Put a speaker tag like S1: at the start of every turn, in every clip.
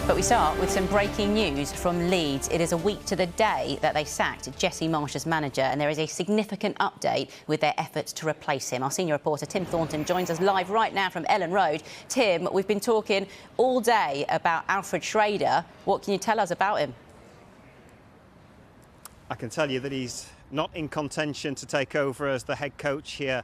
S1: But we start with some breaking news from Leeds. It is a week to the day that they sacked Jesse Marsch as manager, and there is a significant update with their efforts to replace him. Our senior reporter Tim Thornton joins us live right now from Elland Road. Tim, we've been talking all day about Alfred Schreuder. What can you tell us about him?
S2: I can tell you that he's not in contention to take over as the head coach here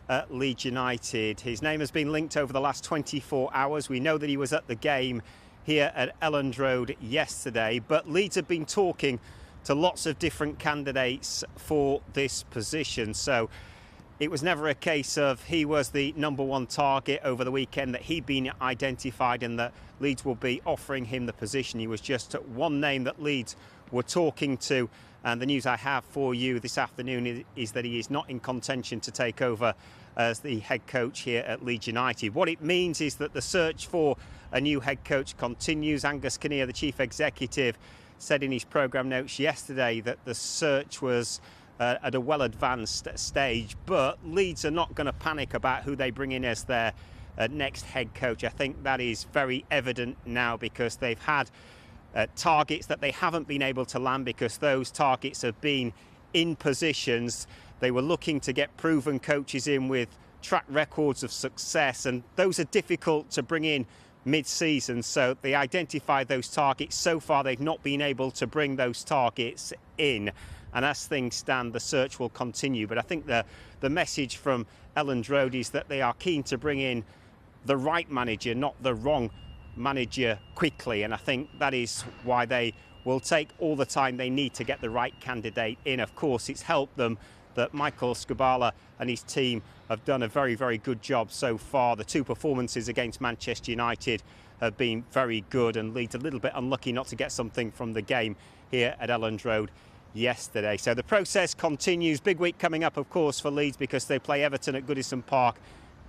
S2: at Leeds United. His name has been linked over the last 24 hours. We know that he was at the game here at Elland Road yesterday, but Leeds have been talking to lots of different candidates for this position. So it was never a case of he was the #1 target over the weekend, that he'd been identified and that Leeds will be offering him the position. He was just one name that Leeds were talking to, and the news I have for you this afternoon is that he is not in contention to take over as the head coach here at Leeds United. What it means is that the search for a new head coach continues. Angus Kinnear, the chief executive, said in his programme notes yesterday that the search was at a well-advanced stage, but Leeds are not going to panic about who they bring in as their next head coach. I think that is very evident now, because they've had targets that they haven't been able to land because those targets have been in positions. They were looking to get proven coaches in with track records of success, and those are difficult to bring in mid-season. So they identified those targets. So far they've not been able to bring those targets in, and as things stand the search will continue. But I think the message from Elland Road is that they are keen to bring in the right manager, not the wrong manager, quickly, and I think that is why they will take all the time they need to get the right candidate in. Of course, it's helped them that Michael Scubala and his team have done a very, very good job so far. The two performances against Manchester United have been very good, and Leeds a little bit unlucky not to get something from the game here at Elland Road yesterday. So the process continues. Big week coming up, of course, for Leeds, because they play Everton at Goodison Park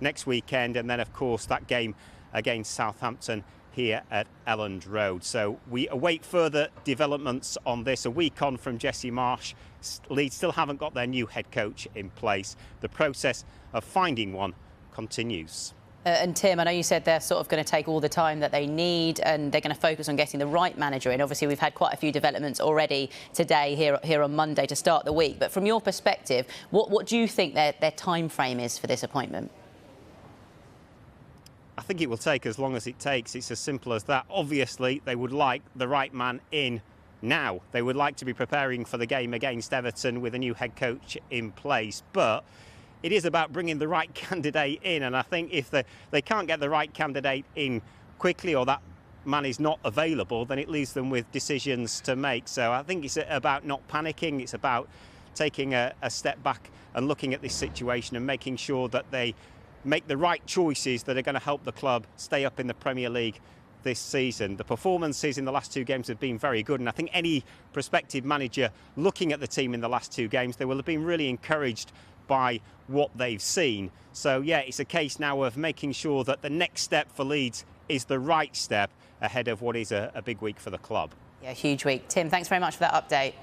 S2: next weekend, and then of course that game against Southampton here at Elland Road. So we await further developments on this. A week on from Jesse Marsch, Leeds still haven't got their new head coach in place. The process of finding one continues.
S1: And Tim, I know you said they're sort of going to take all the time that they need, and they're going to focus on getting the right manager in. Obviously, we've had quite a few developments already today here on Monday to start the week. But from your perspective, what do you think their time frame is for this appointment?
S2: I think it will take as long as it takes. It's as simple as that. Obviously, they would like the right man in now. They would like to be preparing for the game against Everton with a new head coach in place. But it is about bringing the right candidate in. And I think if they can't get the right candidate in quickly, or that man is not available, then it leaves them with decisions to make. So I think it's about not panicking. It's about taking a step back and looking at this situation and making sure that they make the right choices that are going to help the club stay up in the Premier League this season. The performances in the last two games have been very good, and I think any prospective manager looking at the team in the last two games, they will have been really encouraged by what they've seen. So yeah, it's a case now of making sure that the next step for Leeds is the right step ahead of what is a big week for the club.
S1: Yeah, huge week. Tim, thanks very much for that update.